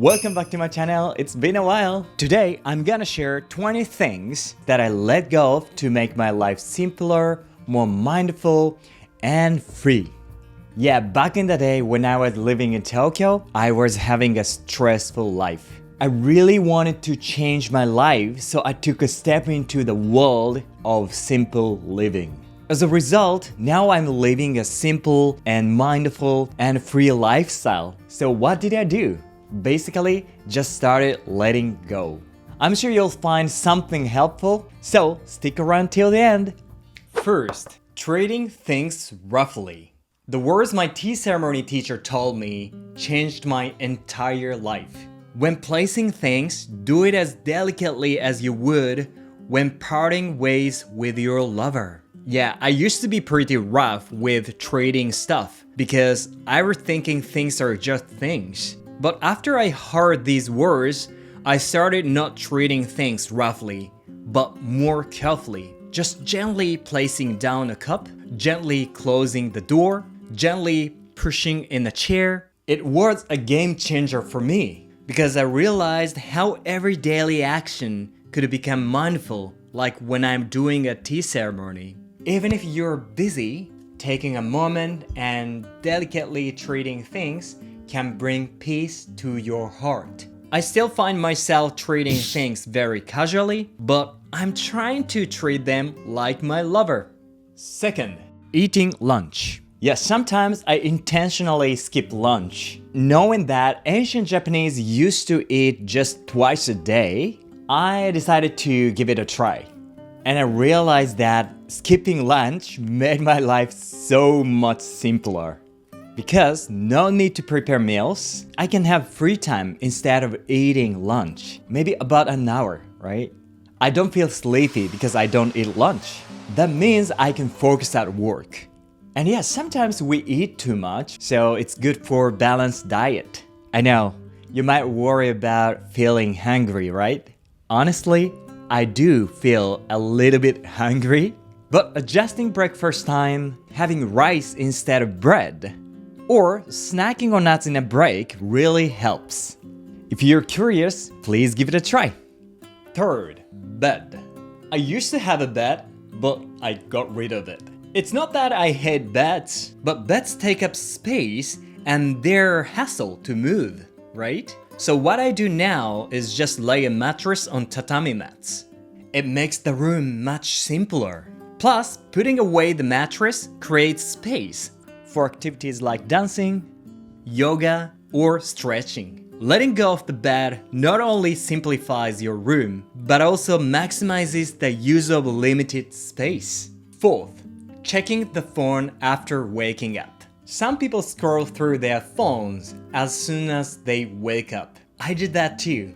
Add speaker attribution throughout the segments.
Speaker 1: Welcome back to my channel. It's been a while. Today, I'm gonna share 20 things that I let go of to make my life simpler, more mindful, and free. Yeah, back in the day when I was living in Tokyo, I was having a stressful life. I really wanted to change my life, so I took a step into the world of simple living. As a result, now I'm living a simple and mindful and free lifestyle. So what did I do? Basically, just started letting go. I'm sure you'll find something helpful, so stick around till the end. First, treating things roughly. The words my tea ceremony teacher told me changed my entire life. When placing things, do it as delicately as you would when parting ways with your lover. Yeah, I used to be pretty rough with trading stuff because I was thinking things are just things. But after I heard these words, I started not treating things roughly, but more carefully. Just gently placing down a cup, gently closing the door, gently pushing in a chair. It was a game changer for me because I realized how every daily action could become mindful, like when I'm doing a tea ceremony. Even if you're busy, taking a moment and delicately treating things can bring peace to your heart. I still find myself treating things very casually, but I'm trying to treat them like my lover. Second, eating lunch. Yes, sometimes I intentionally skip lunch. Knowing that ancient Japanese used to eat just twice a day, I decided to give it a try. And I realized that skipping lunch made my life so much simpler. Because no need to prepare meals, I can have free time instead of eating lunch. Maybe about an hour, right? I don't feel sleepy because I don't eat lunch. That means I can focus at work. And yeah, sometimes we eat too much, so it's good for balanced diet. I know, you might worry about feeling hungry, right? Honestly, I do feel a little bit hungry, but adjusting breakfast time, having rice instead of bread, or snacking on nuts in a break really helps. If you're curious, please give it a try. Third, bed. I used to have a bed, but I got rid of it. It's not that I hate beds, but beds take up space and they're hassle to move, right? So what I do now is just lay a mattress on tatami mats. It makes the room much simpler. Plus, putting away the mattress creates space for activities like dancing, yoga, or stretching. Letting go of the bed not only simplifies your room, but also maximizes the use of limited space. Fourth, checking the phone after waking up. Some people scroll through their phones as soon as they wake up. I did that too.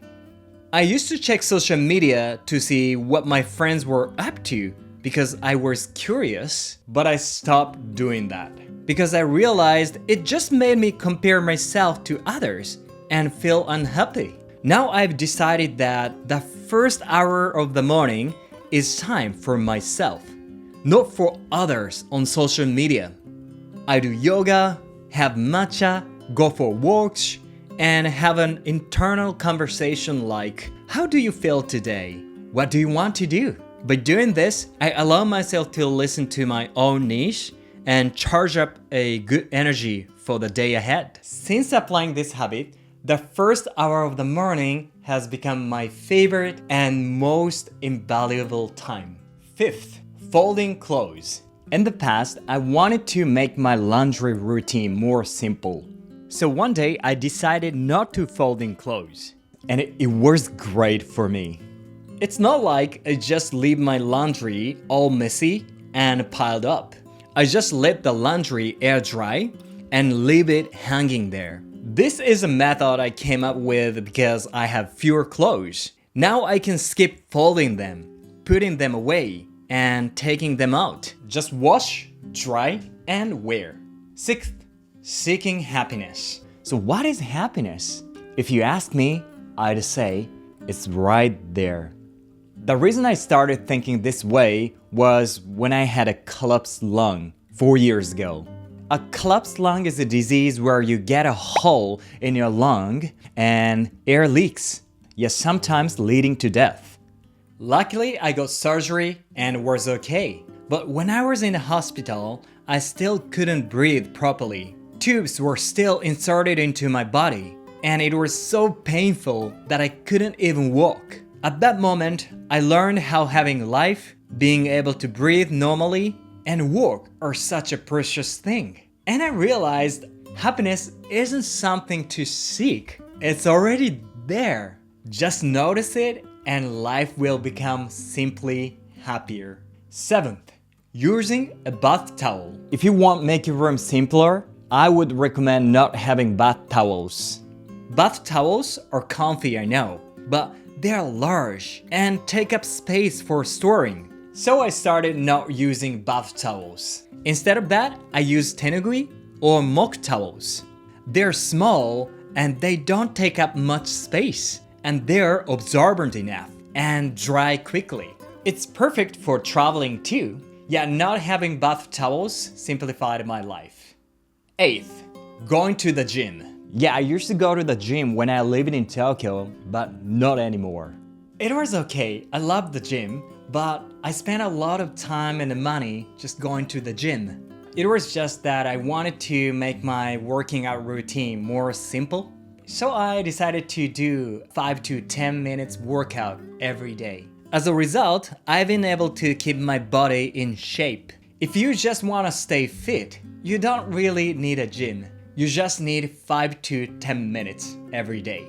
Speaker 1: I used to check social media to see what my friends were up to because I was curious, but I stopped doing that because I realized it just made me compare myself to others and feel unhappy. Now I've decided that the first hour of the morning is time for myself, not for others on social media. I do yoga, have matcha, go for walks, and have an internal conversation like, how do you feel today? What do you want to do? By doing this, I allow myself to listen to my own niche and charge up a good energy for the day ahead. Since applying this habit, the first hour of the morning has become my favorite and most invaluable time. Fifth, folding clothes. In the past, I wanted to make my laundry routine more simple. So one day, I decided not to folding clothes. And it works great for me. It's not like I just leave my laundry all messy and piled up. I just let the laundry air dry and leave it hanging there. This is a method I came up with because I have fewer clothes. Now I can skip folding them, putting them away, and taking them out. Just wash, dry, and wear. Sixth, seeking happiness. So what is happiness? If you ask me, I'd say it's right there. The reason I started thinking this way was when I had a collapsed lung 4 years ago. A collapsed lung is a disease where you get a hole in your lung and air leaks, yes, sometimes leading to death. Luckily, I got surgery and was okay. But when I was in the hospital, I still couldn't breathe properly. Tubes were still inserted into my body, and it was so painful that I couldn't even walk. At that moment, I learned how having life, being able to breathe normally, and walk are such a precious thing. And I realized happiness isn't something to seek. It's already there. Just notice it and life will become simply happier. 7th, using a bath towel. If you want to make your room simpler, I would recommend not having bath towels. Bath towels are comfy, I know, but they're large and take up space for storing. So I started not using bath towels. Instead of that, I use tenugui or mock towels. They're small and they don't take up much space, and they're absorbent enough and dry quickly. It's perfect for traveling too. Yeah, not having bath towels simplified my life. 8th, going to the gym. Yeah, I used to go to the gym when I lived in Tokyo, but not anymore. It was okay, I loved the gym, but I spent a lot of time and money just going to the gym. It was just that I wanted to make my working out routine more simple. So I decided to do 5 to 10 minutes workout every day. As a result, I've been able to keep my body in shape. If you just want to stay fit, you don't really need a gym. You just need 5 to 10 minutes every day.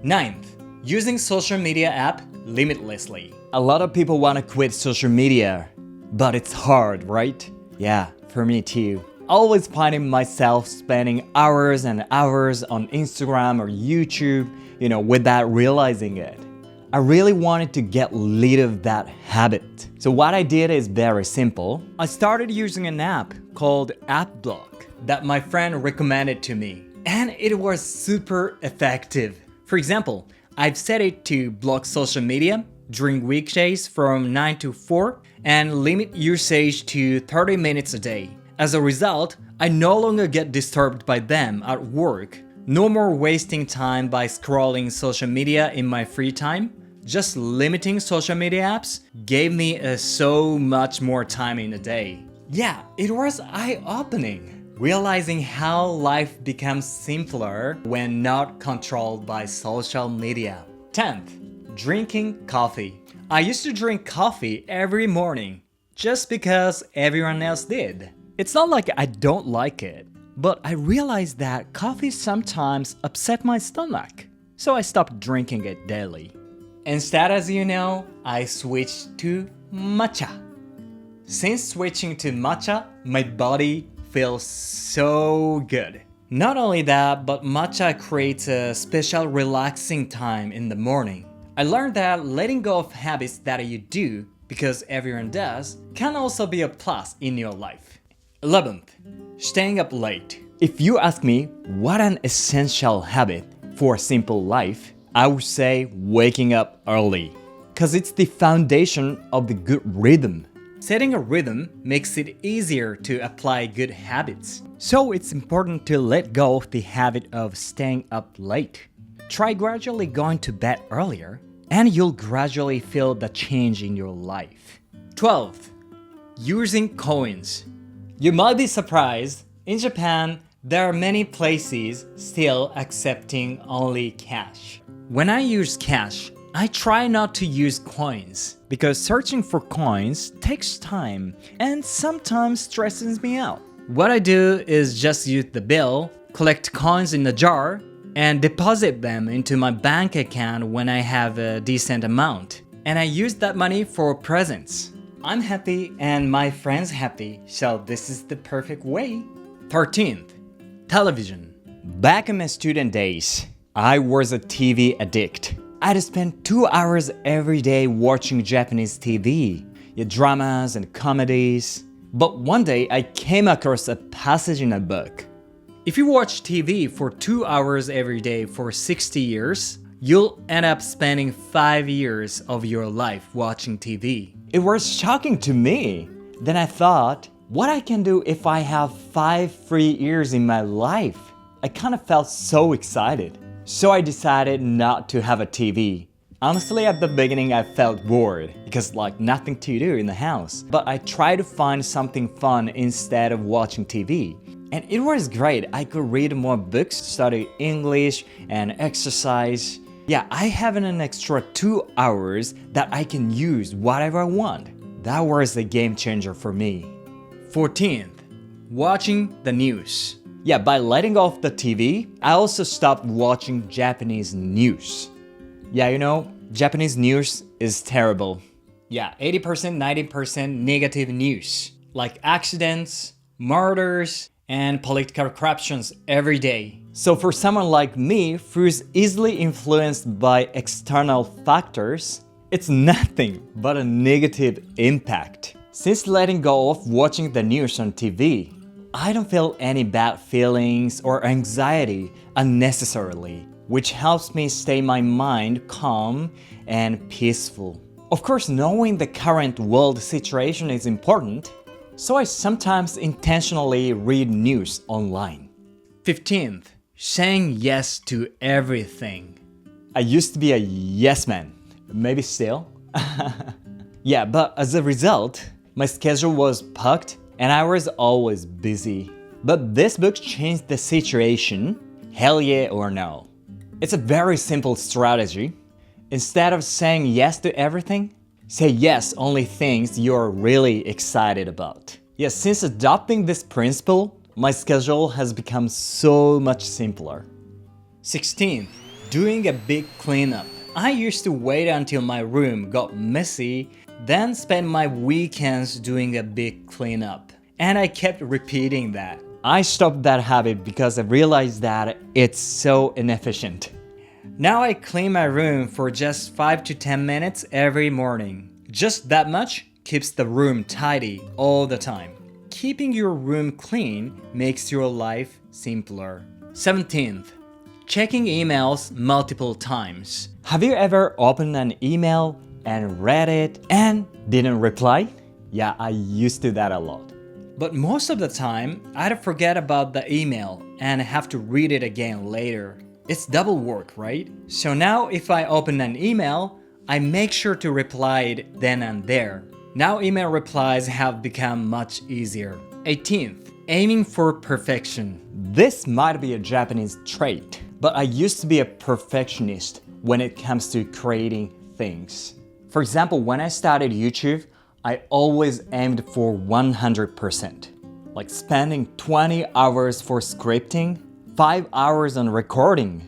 Speaker 1: 9th, using social media app limitlessly. A lot of people want to quit social media, but it's hard, right? Yeah, for me too. Always finding myself spending hours and hours on Instagram or YouTube, without realizing it. I really wanted to get rid of that habit. So what I did is very simple. I started using an app called AppBlock that my friend recommended to me. And it was super effective. For example, I've set it to block social media during weekdays from 9 to 4 and limit usage to 30 minutes a day. As a result, I no longer get disturbed by them at work. No more wasting time by scrolling social media in my free time. Just limiting social media apps gave me so much more time in a day. Yeah, it was eye-opening, realizing how life becomes simpler when not controlled by social media. 10th, drinking coffee. I used to drink coffee every morning just because everyone else did. It's not like I don't like it, but I realized that coffee sometimes upset my stomach, so I stopped drinking it daily. Instead, as you know, I switched to matcha. Since switching to matcha, my body feels so good. Not only that, but matcha creates a special relaxing time in the morning. I learned that letting go of habits that you do because everyone does can also be a plus in your life. 11th, staying up late. If you ask me what an essential habit for a simple life, I would say waking up early, because it's the foundation of the good rhythm. Setting a rhythm makes it easier to apply good habits. So it's important to let go of the habit of staying up late. Try gradually going to bed earlier, and you'll gradually feel the change in your life. 12th, using coins. You might be surprised, in Japan, there are many places still accepting only cash. When I use cash, I try not to use coins because searching for coins takes time and sometimes stresses me out. What I do is just use the bill, collect coins in a jar, and deposit them into my bank account when I have a decent amount. And I use that money for presents. I'm happy and my friends happy, so this is the perfect way. 13th, television. Back in my student days, I was a TV addict. I'd spend 2 hours every day watching Japanese TV, dramas and comedies. But one day I came across a passage in a book. If you watch TV for 2 hours every day for 60 years, you'll end up spending 5 years of your life watching TV. It was shocking to me. Then I thought, what I can do if I have 5 free years in my life. I kind of felt so excited. So I decided not to have a TV. Honestly, at the beginning I felt bored because nothing to do in the house. But I tried to find something fun instead of watching TV. And it was great. I could read more books, study English, and exercise. Yeah, I have an extra 2 hours that I can use whatever I want. That was a game changer for me. 14th, watching the news. Yeah, by letting off the TV, I also stopped watching Japanese news. Yeah, Japanese news is terrible. Yeah, 80%, 90% negative news. Like accidents, murders, and political corruptions every day. So for someone like me who's easily influenced by external factors, it's nothing but a negative impact. Since letting go of watching the news on TV, I don't feel any bad feelings or anxiety unnecessarily, which helps me stay my mind calm and peaceful. Of course, knowing the current world situation is important, so I sometimes intentionally read news online. 15th, saying yes to everything. I used to be a yes man, maybe still. Yeah, but as a result, my schedule was packed and I was always busy. But this book changed the situation, hell yeah or no. It's a very simple strategy. Instead of saying yes to everything, say yes only things you're really excited about. Yes, since adopting this principle, my schedule has become so much simpler. 16th, doing a big cleanup. I used to wait until my room got messy, then spend my weekends doing a big cleanup. And I kept repeating that. I stopped that habit because I realized that it's so inefficient. Now I clean my room for just 5 to 10 minutes every morning. Just that much keeps the room tidy all the time. Keeping your room clean makes your life simpler. 17th, checking emails multiple times. Have you ever opened an email and read it and didn't reply? Yeah, I used to do that a lot. But most of the time, I'd forget about the email and have to read it again later. It's double work, right? So now if I open an email, I make sure to reply it then and there. Now email replies have become much easier. 18th, aiming for perfection. This might be a Japanese trait, but I used to be a perfectionist when it comes to creating things. For example, when I started YouTube, I always aimed for 100%. Like spending 20 hours for scripting, 5 hours on recording,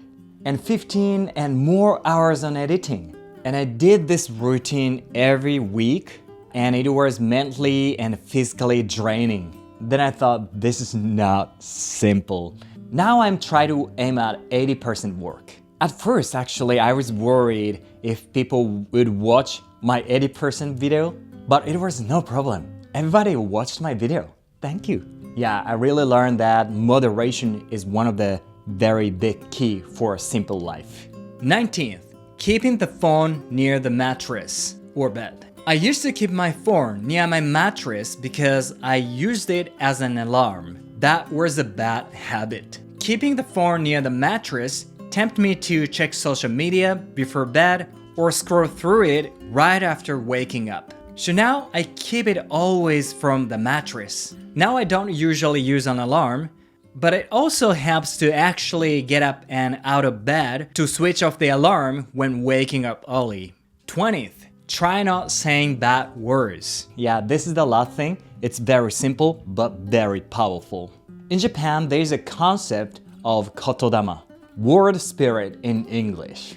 Speaker 1: and 15 and more hours on editing. And I did this routine every week, and it was mentally and physically draining. Then I thought, this is not simple. Now I'm trying to aim at 80% work. At first, actually, I was worried if people would watch my 80% video, but it was no problem. Everybody watched my video. Thank you. Yeah, I really learned that moderation is one of the very big key for a simple life. 19th, keeping the phone near the mattress or bed. I used to keep my phone near my mattress because I used it as an alarm. That was a bad habit. Keeping the phone near the mattress tempted me to check social media before bed or scroll through it right after waking up. So now I keep it always from the mattress. Now I don't usually use an alarm, but it also helps to actually get up and out of bed to switch off the alarm when waking up early. 20th, try not saying bad words. Yeah, this is the last thing. It's very simple but very powerful. In Japan, there is a concept of kotodama, word spirit in English.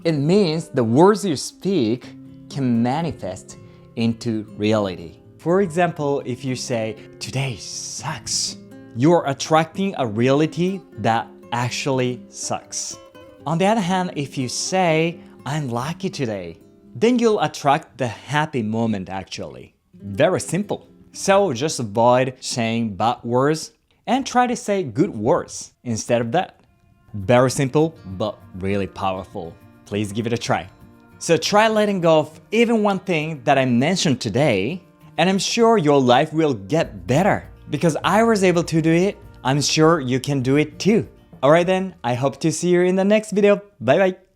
Speaker 1: It means the words you speak can manifest into reality. For example, if you say, "Today sucks," you're attracting a reality that actually sucks. On the other hand, if you say, "I'm lucky today," then you'll attract the happy moment actually. Very simple. So just avoid saying bad words and try to say good words instead of that. Very simple, but really powerful. Please give it a try. So try letting go of even one thing that I mentioned today And I'm sure your life will get better. Because I was able to do it, I'm sure you can do it too. Alright then, I hope to see you in the next video. Bye bye.